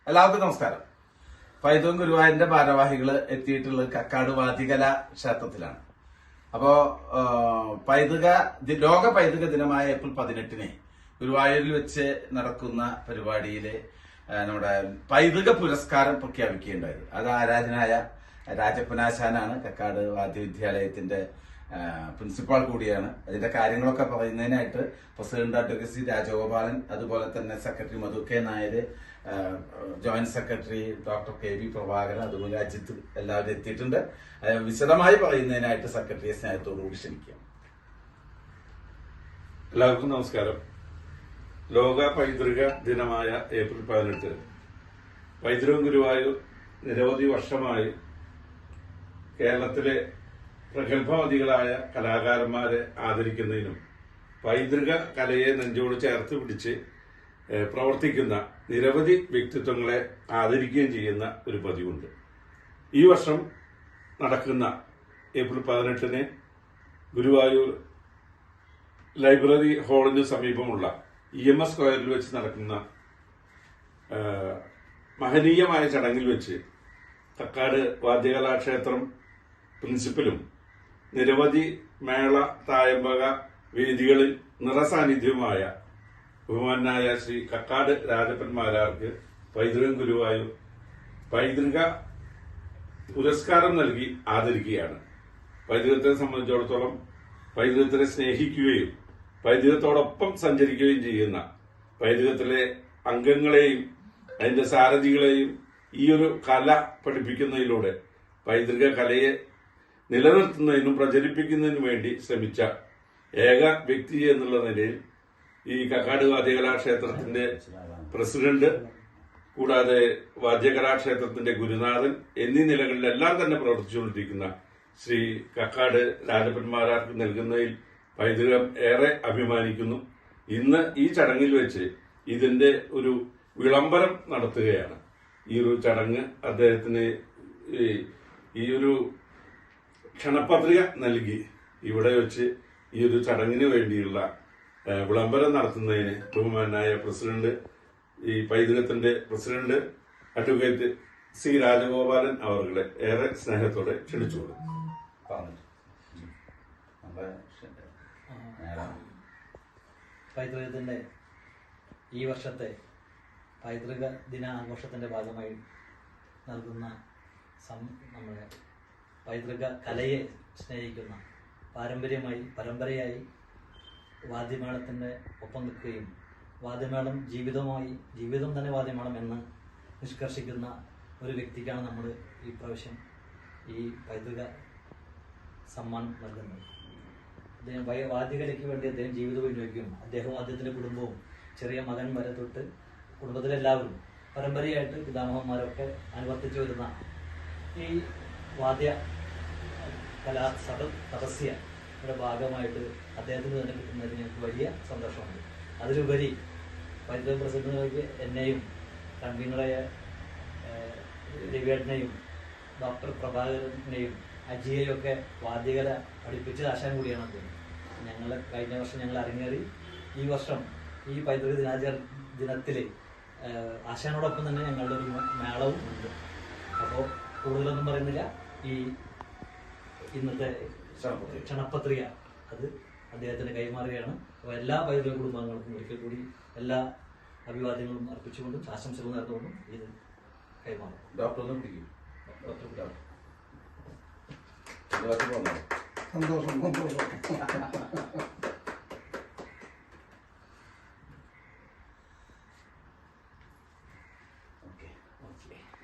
എല്ലാവർക്കും നമസ്കാരം. പൈതൃകം ഗുരുവായൂരിന്റെ ഭാരവാഹികൾ എത്തിയിട്ടുള്ളത് കക്കാട് വാദികല ക്ഷേത്രത്തിലാണ്. അപ്പോ ലോക പൈതൃക ദിനമായ ഏപ്രിൽ 18 ഗുരുവായൂരിൽ വെച്ച് നടക്കുന്ന പരിപാടിയില് നമ്മുടെ പൈതൃക പുരസ്കാരം പ്രഖ്യാപിക്കുകയുണ്ടായത്. അത് ആരാധനായ രാജപ്പനാശാനാണ്. കക്കാട് വാദ്യവിദ്യാലയത്തിന്റെ പ്രിൻസിപ്പാൾ കൂടിയാണ്. അതിന്റെ കാര്യങ്ങളൊക്കെ പറയുന്നതിനായിട്ട് പ്രസിഡന്റ് അഡ്വക്കസി രാജഗോപാലൻ, അതുപോലെ തന്നെ secretary Madhu K Nair, joint secretary doctor K V Prabhakaran, അതുപോലെ അജിത്ത് എല്ലാവരും എത്തിയിട്ടുണ്ട്. വിശദമായി പറയുന്നതിനായിട്ട് സെക്രട്ടറിയെ സ്നേഹത്തോടുകൂടി ക്ഷണിക്കാം. എല്ലാവർക്കും നമസ്കാരം. ലോക പൈതൃക ദിനമായ ഏപ്രിൽ 18 പൈതൃകം ഗുരുവായൂർ നിരവധി വർഷമായി കേരളത്തിലെ പ്രഗത്ഭമതികളായ കലാകാരന്മാരെ ആദരിക്കുന്നതിനും പൈതൃക കലയെ നെഞ്ചോട് ചേർത്ത് പിടിച്ച് പ്രവർത്തിക്കുന്ന നിരവധി വ്യക്തിത്വങ്ങളെ ആദരിക്കുകയും ചെയ്യുന്ന ഒരു പതിവുണ്ട്. ഈ വർഷം നടക്കുന്ന ഏപ്രിൽ 18 ഗുരുവായൂർ ലൈബ്രറി ഹാളിന് സമീപമുള്ള EMS സ്ക്വയറിൽ വെച്ച് നടക്കുന്ന മഹനീയമായ ചടങ്ങിൽ വെച്ച് കക്കാട് വാദ്യകലാക്ഷേത്രം പ്രിൻസിപ്പലും നിരവധി മേള തായമ്പക വേദികളിൽ നിറസാന്നിധ്യവുമായ ബഹുമാനായ ശ്രീ കക്കാട് രാജപ്പൻ മാരാർക്ക് പൈതൃകം ഗുരുവായൂർ പൈതൃക പുരസ്കാരം നൽകി ആദരിക്കുകയാണ്. പൈതൃകത്തെ സംബന്ധിച്ചിടത്തോളം പൈതൃകത്തിനെ സ്നേഹിക്കുകയും പൈതൃകത്തോടൊപ്പം സഞ്ചരിക്കുകയും ചെയ്യുന്ന പൈതൃകത്തിലെ അംഗങ്ങളെയും അതിന്റെ സാരഥികളെയും ഈ ഒരു കല പഠിപ്പിക്കുന്നതിലൂടെ പൈതൃക കലയെ നിലനിർത്തുന്നതിനും പ്രചരിപ്പിക്കുന്നതിനും വേണ്ടി ശ്രമിച്ച ഏക വ്യക്തി എന്നുള്ള നിലയിൽ ഈ കക്കാട് വാദ്യകലാക്ഷേത്രത്തിന്റെ പ്രസിഡന്റ്, കൂടാതെ വാദ്യകലാക്ഷേത്രത്തിന്റെ ഗുരുനാഥൻ എന്നീ നിലകളിലെല്ലാം തന്നെ പ്രവർത്തിച്ചുകൊണ്ടിരിക്കുന്ന ശ്രീ കക്കാട് രാജപ്പൻ മാരാർക്ക് നൽകുന്നതിൽ പൈതൃകം ഏറെ അഭിമാനിക്കുന്നു. ഇന്ന് ഈ ചടങ്ങിൽ വെച്ച് ഇതിന്റെ ഒരു വിളംബരം നടത്തുകയാണ്. ഈ ഒരു ചടങ്ങ് അദ്ദേഹത്തിന് ഈ ഒരു ക്ഷണപത്രിക നൽകി ഇവിടെ വെച്ച് ഈ ഒരു ചടങ്ങിന് വേണ്ടിയുള്ള വിളംബരം നടത്തുന്നതിന് ബഹുമാനായ പ്രസിഡന്റ്, ഈ പൈതൃകത്തിന്റെ പ്രസിഡന്റ് അഡ്വക്കേറ്റ് സി രാജഗോപാലൻ അവരുടെ ഏറെ സ്നേഹത്തോടെ ക്ഷണിച്ചുകൊള്ളു. പൈതൃകത്തിന്റെ ഈ വർഷത്തെ പൈതൃക ദിനാഘോഷത്തിന്റെ ഭാഗമായി നൽകുന്ന നമ്മുടെ പൈതൃക കലയെ സ്നേഹിക്കുന്ന പരമ്പരയായി വാദ്യമേളത്തിന്റെ ഒപ്പം നിൽക്കുകയും വാദ്യമേളം ജീവിതം തന്നെ വാദ്യമേളം എന്ന് നിഷ്കർഷിക്കുന്ന ഒരു വ്യക്തിക്കാണ് നമ്മൾ ഈ പ്രാവശ്യം ഈ പൈതൃക സമ്മാനം നൽകുന്നത്. അദ്ദേഹം വാദ്യകലയ്ക്ക് വേണ്ടി അദ്ദേഹം ജീവിതം വിനിയോഗിക്കും. അദ്ദേഹവും അദ്ദേഹത്തിന്റെ കുടുംബവും ചെറിയ മകൻ വരെ തൊട്ട് കുടുംബത്തിലെല്ലാവരും പരമ്പരയായിട്ട് പിതാമഹന്മാരൊക്കെ അനുവർത്തിച്ചു വരുന്ന ഈ വാദ്യ തപസ്യയുടെ ഭാഗമായിട്ട് അദ്ദേഹത്തിന് തന്നെ കിട്ടുന്നതിന് ഞങ്ങൾക്ക് വലിയ സന്തോഷമുണ്ട്. അതിലുപരി പൈതൃക പ്രസിഡന്റുകൾക്ക് എന്നെയും കൺവീനറായ രവിയേട്ടനെയും ഡോക്ടർ പ്രഭാകരനെയും അജിയെയും ഒക്കെ വാദ്യകല പഠിപ്പിച്ച ആശാൻ കൂടിയാണ് അദ്ദേഹം. കഴിഞ്ഞ വർഷം ഞങ്ങൾ അരങ്ങേറി. ഈ വർഷം ഈ പൈതൃക ദിനത്തിൽ ആശാനോടൊപ്പം തന്നെ ഞങ്ങളുടെ ഒരു മേളവും ഉണ്ട്. അപ്പോൾ കൂടുതലൊന്നും പറയുന്നില്ല. ഈ ഇന്നത്തെ ക്ഷണപത്രിക അത് അദ്ദേഹത്തിന് കൈമാറുകയാണ്. അപ്പോൾ എല്ലാ പൈതൃക കുടുംബാംഗങ്ങൾക്കും ഒരിക്കൽ കൂടി എല്ലാ അഭിവാദ്യങ്ങളും അർപ്പിച്ചുകൊണ്ടും ആശംസകൾ നേർന്നുകൊണ്ടും ഇത് കൈമാറും. ഡോക്ടർ പിടിക്കും. സന്തോഷം.